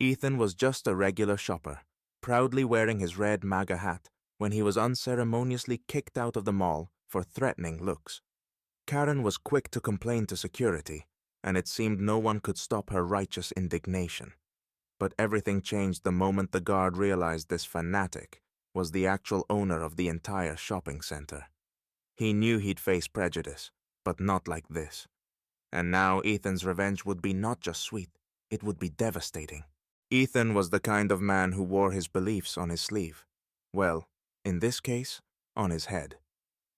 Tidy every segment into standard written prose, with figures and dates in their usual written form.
Ethan was just a regular shopper, proudly wearing his red MAGA hat when he was unceremoniously kicked out of the mall for threatening looks. Karen was quick to complain to security, and it seemed no one could stop her righteous indignation. But everything changed the moment the guard realized this fanatic was the actual owner of the entire shopping center. He knew he'd face prejudice, but not like this. And now Ethan's revenge would be not just sweet, it would be devastating. Ethan was the kind of man who wore his beliefs on his sleeve. Well, in this case, on his head.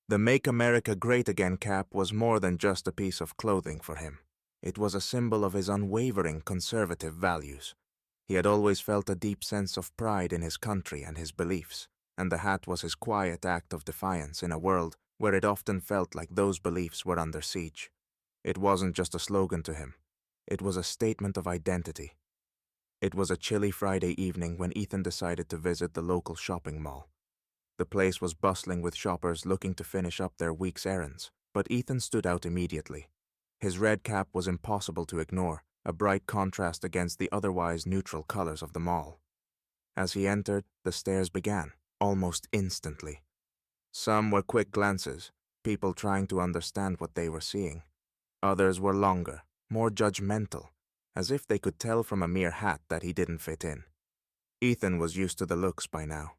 The Make America Great Again cap was more than just a piece of clothing for him. It was a symbol of his unwavering conservative values. He had always felt a deep sense of pride in his country and his beliefs, and the hat was his quiet act of defiance in a world where it often felt like those beliefs were under siege. It wasn't just a slogan to him. It was a statement of identity. It was a chilly Friday evening when Ethan decided to visit the local shopping mall. The place was bustling with shoppers looking to finish up their week's errands, but Ethan stood out immediately. His red cap was impossible to ignore, a bright contrast against the otherwise neutral colors of the mall. As he entered, the stares began, almost instantly. Some were quick glances, people trying to understand what they were seeing. Others were longer, more judgmental, as if they could tell from a mere hat that he didn't fit in. Ethan was used to the looks by now.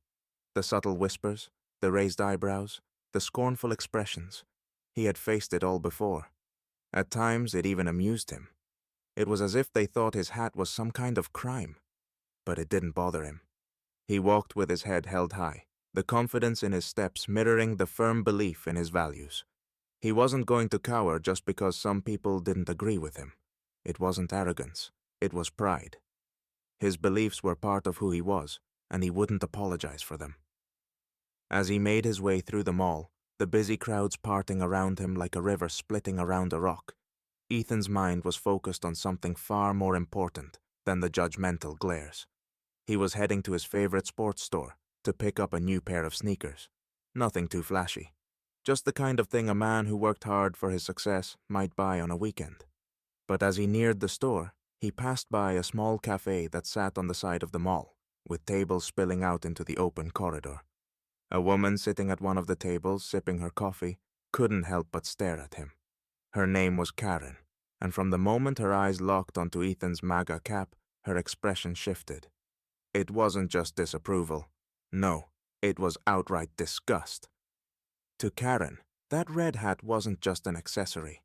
The subtle whispers, the raised eyebrows, the scornful expressions. He had faced it all before. At times, it even amused him. It was as if they thought his hat was some kind of crime. But it didn't bother him. He walked with his head held high, the confidence in his steps mirroring the firm belief in his values. He wasn't going to cower just because some people didn't agree with him. It wasn't arrogance, it was pride. His beliefs were part of who he was, and he wouldn't apologize for them. As he made his way through the mall, the busy crowds parting around him like a river splitting around a rock, Ethan's mind was focused on something far more important than the judgmental glares. He was heading to his favorite sports store to pick up a new pair of sneakers. Nothing too flashy. Just the kind of thing a man who worked hard for his success might buy on a weekend. But as he neared the store, he passed by a small cafe that sat on the side of the mall, with tables spilling out into the open corridor. A woman sitting at one of the tables sipping her coffee couldn't help but stare at him. Her name was Karen, and from the moment her eyes locked onto Ethan's MAGA cap, her expression shifted. It wasn't just disapproval. No, it was outright disgust. To Karen, that red hat wasn't just an accessory.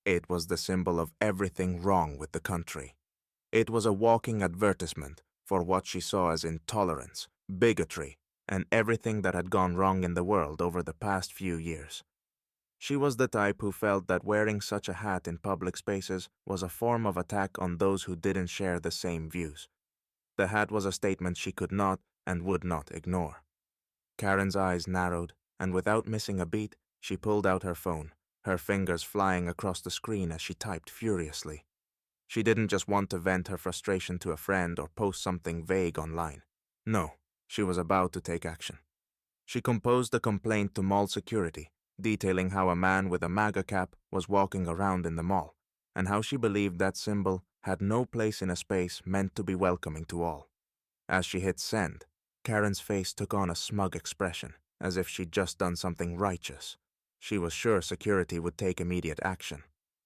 It was the symbol of everything wrong with the country. It was a walking advertisement for what she saw as intolerance, bigotry, and everything that had gone wrong in the world over the past few years. She was the type who felt that wearing such a hat in public spaces was a form of attack on those who didn't share the same views. The hat was a statement she could not and would not ignore. Karen's eyes narrowed, and without missing a beat, she pulled out her phone, her fingers flying across the screen as she typed furiously. She didn't just want to vent her frustration to a friend or post something vague online. No, she was about to take action. She composed a complaint to mall security, detailing how a man with a MAGA cap was walking around in the mall, and how she believed that symbol had no place in a space meant to be welcoming to all. As she hit send, Karen's face took on a smug expression, as if she'd just done something righteous. She was sure security would take immediate action.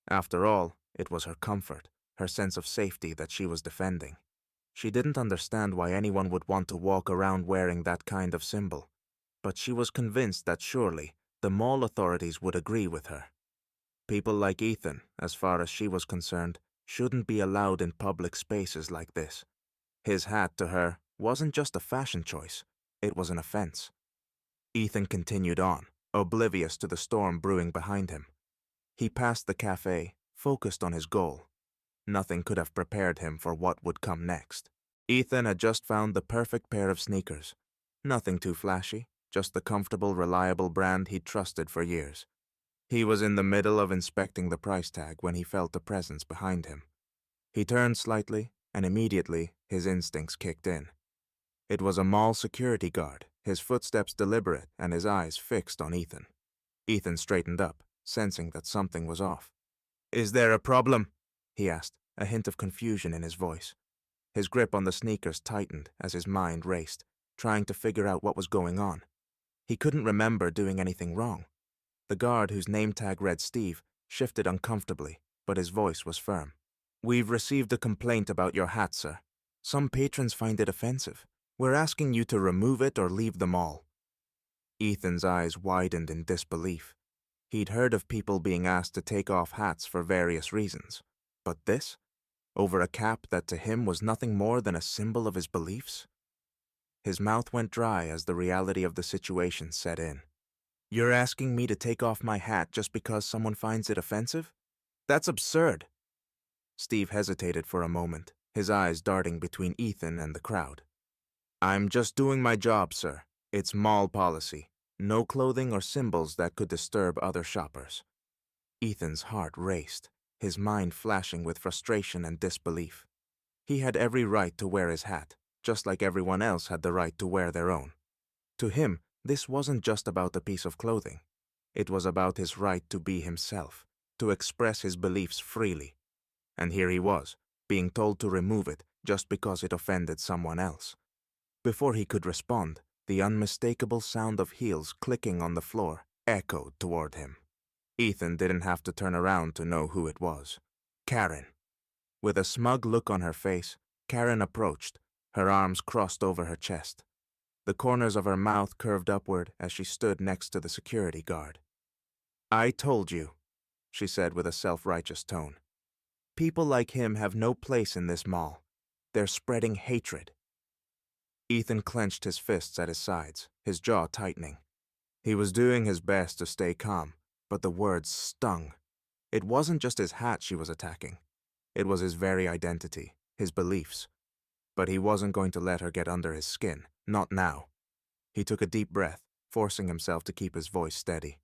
After all, it was her comfort, her sense of safety that she was defending. She didn't understand why anyone would want to walk around wearing that kind of symbol, but she was convinced that surely the mall authorities would agree with her. People like Ethan, as far as she was concerned, shouldn't be allowed in public spaces like this. His hat, to her, wasn't just a fashion choice, it was an offense. Ethan continued on, oblivious to the storm brewing behind him. He passed the cafe, focused on his goal. Nothing could have prepared him for what would come next. Ethan had just found the perfect pair of sneakers. Nothing too flashy, just the comfortable, reliable brand he'd trusted for years. He was in the middle of inspecting the price tag when he felt a presence behind him. He turned slightly, and immediately his instincts kicked in. It was a mall security guard, his footsteps deliberate and his eyes fixed on Ethan. Ethan straightened up, sensing that something was off. "Is there a problem?" he asked, a hint of confusion in his voice. His grip on the sneakers tightened as his mind raced, trying to figure out what was going on. He couldn't remember doing anything wrong. The guard, whose name tag read Steve, shifted uncomfortably, but his voice was firm. "We've received a complaint about your hat, sir. Some patrons find it offensive. We're asking you to remove it or leave the mall." Ethan's eyes widened in disbelief. He'd heard of people being asked to take off hats for various reasons. But this? Over a cap that to him was nothing more than a symbol of his beliefs? His mouth went dry as the reality of the situation set in. "You're asking me to take off my hat just because someone finds it offensive? That's absurd." Steve hesitated for a moment, his eyes darting between Ethan and the crowd. "I'm just doing my job, sir. It's mall policy. No clothing or symbols that could disturb other shoppers." Ethan's heart raced, his mind flashing with frustration and disbelief. He had every right to wear his hat, just like everyone else had the right to wear their own. To him, this wasn't just about a piece of clothing. It was about his right to be himself, to express his beliefs freely. And here he was, being told to remove it just because it offended someone else. Before he could respond, the unmistakable sound of heels clicking on the floor echoed toward him. Ethan didn't have to turn around to know who it was. Karen. With a smug look on her face, Karen approached, her arms crossed over her chest. The corners of her mouth curved upward as she stood next to the security guard. "I told you," she said with a self-righteous tone. "People like him have no place in this mall. They're spreading hatred." Ethan clenched his fists at his sides, his jaw tightening. He was doing his best to stay calm, but the words stung. It wasn't just his hat she was attacking. It was his very identity, his beliefs. But he wasn't going to let her get under his skin, not now. He took a deep breath, forcing himself to keep his voice steady.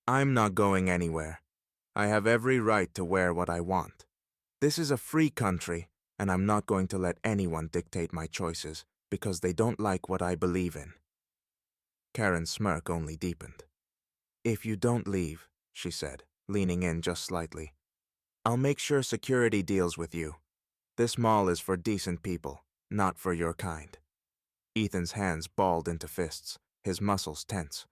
"I'm not going anywhere. I have every right to wear what I want. This is a free country, and I'm not going to let anyone dictate my choices because they don't like what I believe in." Karen's smirk only deepened. "If you don't leave," she said, leaning in just slightly, "I'll make sure security deals with you. This mall is for decent people, not for your kind." Ethan's hands balled into fists, his muscles tense.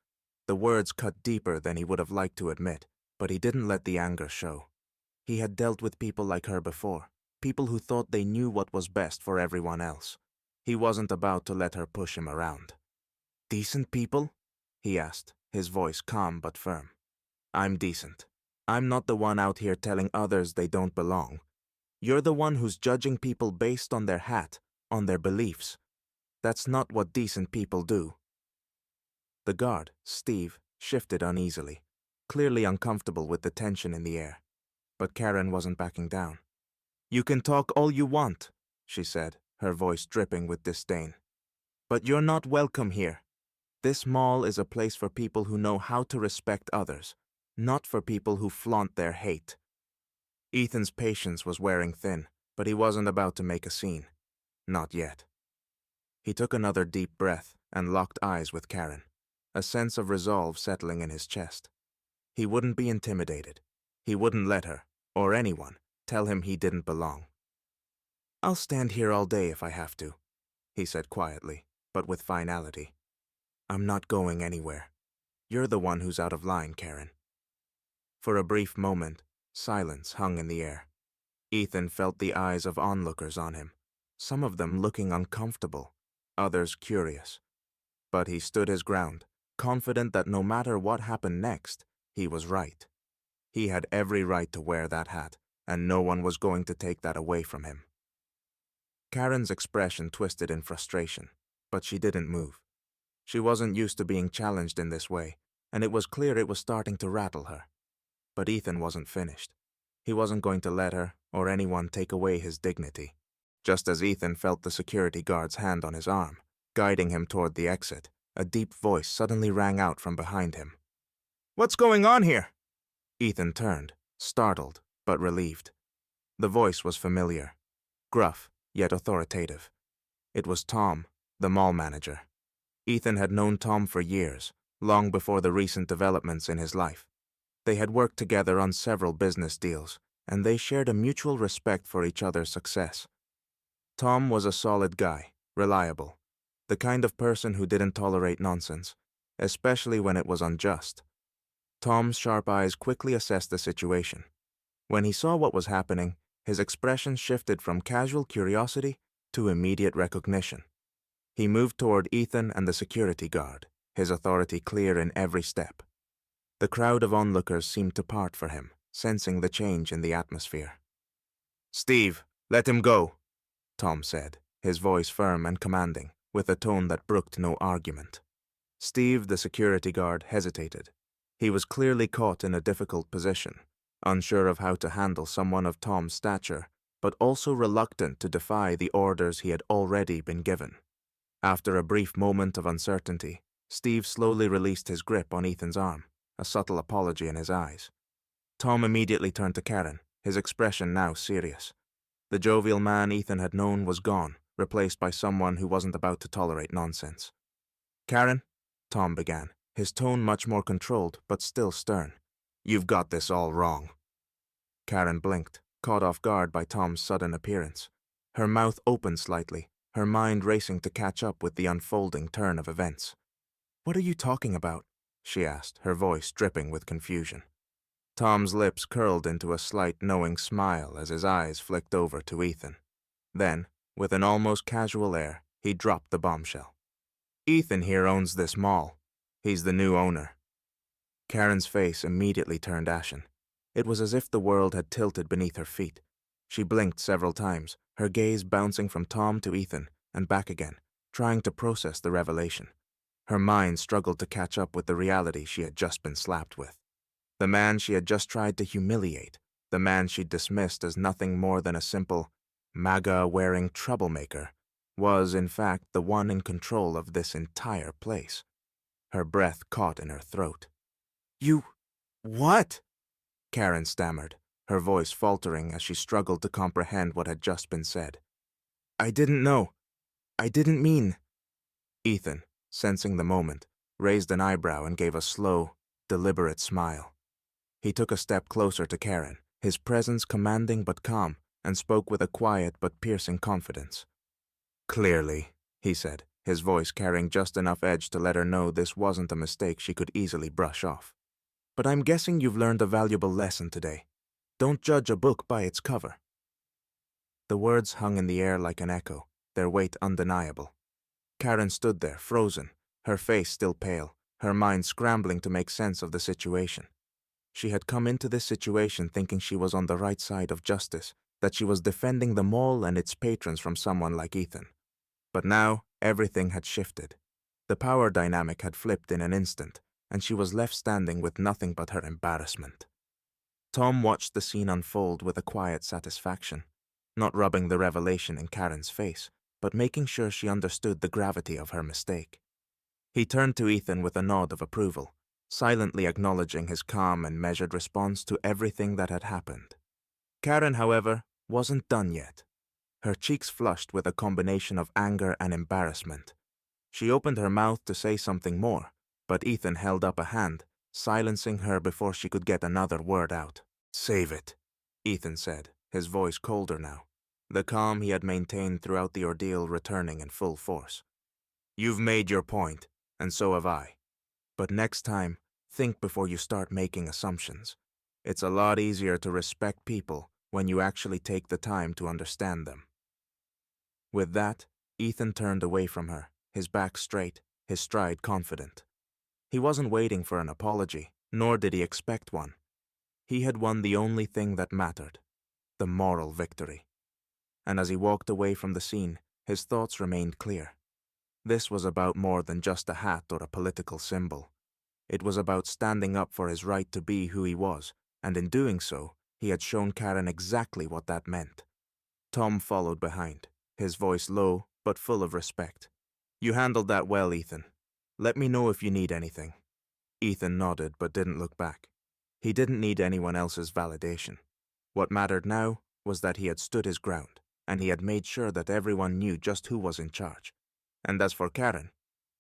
The words cut deeper than he would have liked to admit, but he didn't let the anger show. He had dealt with people like her before, people who thought they knew what was best for everyone else. He wasn't about to let her push him around. "Decent people?" he asked, his voice calm but firm. "I'm decent. I'm not the one out here telling others they don't belong. You're the one who's judging people based on their hat, on their beliefs. That's not what decent people do." The guard, Steve, shifted uneasily, clearly uncomfortable with the tension in the air. But Karen wasn't backing down. "You can talk all you want," she said, her voice dripping with disdain. "But you're not welcome here. This mall is a place for people who know how to respect others, not for people who flaunt their hate." Ethan's patience was wearing thin, but he wasn't about to make a scene. Not yet. He took another deep breath and locked eyes with Karen, a sense of resolve settling in his chest. He wouldn't be intimidated. He wouldn't let her, or anyone, tell him he didn't belong. "I'll stand here all day if I have to," he said quietly, but with finality. "I'm not going anywhere. You're the one who's out of line, Karen." For a brief moment, silence hung in the air. Ethan felt the eyes of onlookers on him, some of them looking uncomfortable, others curious. But he stood his ground, confident that no matter what happened next, he was right. He had every right to wear that hat, and no one was going to take that away from him. Karen's expression twisted in frustration, but she didn't move. She wasn't used to being challenged in this way, and it was clear it was starting to rattle her. But Ethan wasn't finished. He wasn't going to let her, or anyone, take away his dignity. Just as Ethan felt the security guard's hand on his arm, guiding him toward the exit, a deep voice suddenly rang out from behind him. "What's going on here?" Ethan turned, startled, but relieved. The voice was familiar, gruff, yet authoritative. It was Tom, the mall manager. Ethan had known Tom for years, long before the recent developments in his life. They had worked together on several business deals, and they shared a mutual respect for each other's success. Tom was a solid guy, reliable, the kind of person who didn't tolerate nonsense, especially when it was unjust. Tom's sharp eyes quickly assessed the situation. When he saw what was happening, his expression shifted from casual curiosity to immediate recognition. He moved toward Ethan and the security guard, his authority clear in every step. The crowd of onlookers seemed to part for him, sensing the change in the atmosphere. "Steve, let him go," Tom said, his voice firm and commanding, with a tone that brooked no argument. Steve, the security guard, hesitated. He was clearly caught in a difficult position, unsure of how to handle someone of Tom's stature, but also reluctant to defy the orders he had already been given. After a brief moment of uncertainty, Steve slowly released his grip on Ethan's arm, a subtle apology in his eyes. Tom immediately turned to Karen, his expression now serious. The jovial man Ethan had known was gone, replaced by someone who wasn't about to tolerate nonsense. "Karen," Tom began, his tone much more controlled but still stern, "you've got this all wrong." Karen blinked, caught off guard by Tom's sudden appearance. Her mouth opened slightly, her mind racing to catch up with the unfolding turn of events. "What are you talking about?" she asked, her voice dripping with confusion. Tom's lips curled into a slight knowing smile as his eyes flicked over to Ethan. Then, with an almost casual air, he dropped the bombshell. "Ethan here owns this mall. He's the new owner." Karen's face immediately turned ashen. It was as if the world had tilted beneath her feet. She blinked several times, her gaze bouncing from Tom to Ethan and back again, trying to process the revelation. Her mind struggled to catch up with the reality she had just been slapped with. The man she had just tried to humiliate, the man she'd dismissed as nothing more than a simple, MAGA-wearing troublemaker, was, in fact, the one in control of this entire place. Her breath caught in her throat. "You... what?" Karen stammered, her voice faltering as she struggled to comprehend what had just been said. "I didn't know. I didn't mean..." Ethan, sensing the moment, raised an eyebrow and gave a slow, deliberate smile. He took a step closer to Karen, his presence commanding but calm, and spoke with a quiet but piercing confidence. "Clearly," he said, his voice carrying just enough edge to let her know this wasn't a mistake she could easily brush off. "But I'm guessing you've learned a valuable lesson today. Don't judge a book by its cover." The words hung in the air like an echo, their weight undeniable. Karen stood there, frozen, her face still pale, her mind scrambling to make sense of the situation. She had come into this situation thinking she was on the right side of justice, that she was defending the mall and its patrons from someone like Ethan. But now, everything had shifted. The power dynamic had flipped in an instant, and she was left standing with nothing but her embarrassment. Tom watched the scene unfold with a quiet satisfaction, not rubbing the revelation in Karen's face, but making sure she understood the gravity of her mistake. He turned to Ethan with a nod of approval, silently acknowledging his calm and measured response to everything that had happened. Karen, however, wasn't done yet. Her cheeks flushed with a combination of anger and embarrassment. She opened her mouth to say something more, but Ethan held up a hand, silencing her before she could get another word out. "Save it," Ethan said, his voice colder now, the calm he had maintained throughout the ordeal returning in full force. "You've made your point, and so have I. But next time, think before you start making assumptions. It's a lot easier to respect people when you actually take the time to understand them." With that, Ethan turned away from her, his back straight, his stride confident. He wasn't waiting for an apology, nor did he expect one. He had won the only thing that mattered, the moral victory. And as he walked away from the scene, his thoughts remained clear. This was about more than just a hat or a political symbol. It was about standing up for his right to be who he was, and in doing so, he had shown Karen exactly what that meant. Tom followed behind, his voice low but full of respect. "You handled that well, Ethan. Let me know if you need anything." Ethan nodded but didn't look back. He didn't need anyone else's validation. What mattered now was that he had stood his ground, and he had made sure that everyone knew just who was in charge. And as for Karen,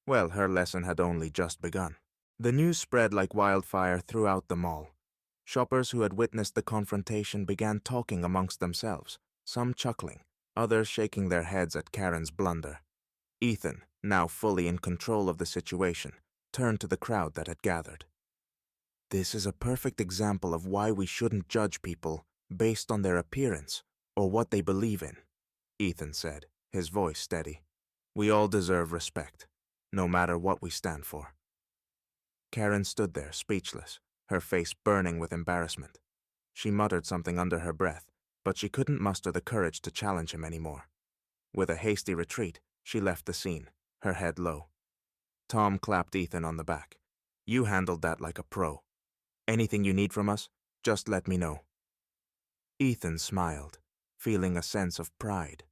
well, her lesson had only just begun. The news spread like wildfire throughout the mall. Shoppers who had witnessed the confrontation began talking amongst themselves, some chuckling, others shaking their heads at Karen's blunder. Ethan, now fully in control of the situation, turned to the crowd that had gathered. "This is a perfect example of why we shouldn't judge people based on their appearance or what they believe in," Ethan said, his voice steady. "We all deserve respect, no matter what we stand for." Karen stood there, speechless, her face burning with embarrassment. She muttered something under her breath, but she couldn't muster the courage to challenge him anymore. With a hasty retreat, she left the scene, her head low. Tom clapped Ethan on the back. "You handled that like a pro. Anything you need from us, just let me know." Ethan smiled, feeling a sense of pride.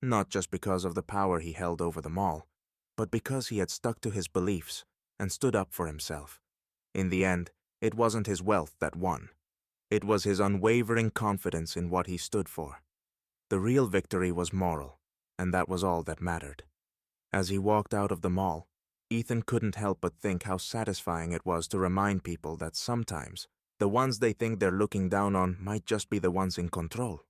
Not just because of the power he held over them all, but because he had stuck to his beliefs and stood up for himself. In the end, it wasn't his wealth that won. It was his unwavering confidence in what he stood for. The real victory was moral, and that was all that mattered. As he walked out of the mall, Ethan couldn't help but think how satisfying it was to remind people that sometimes the ones they think they're looking down on might just be the ones in control.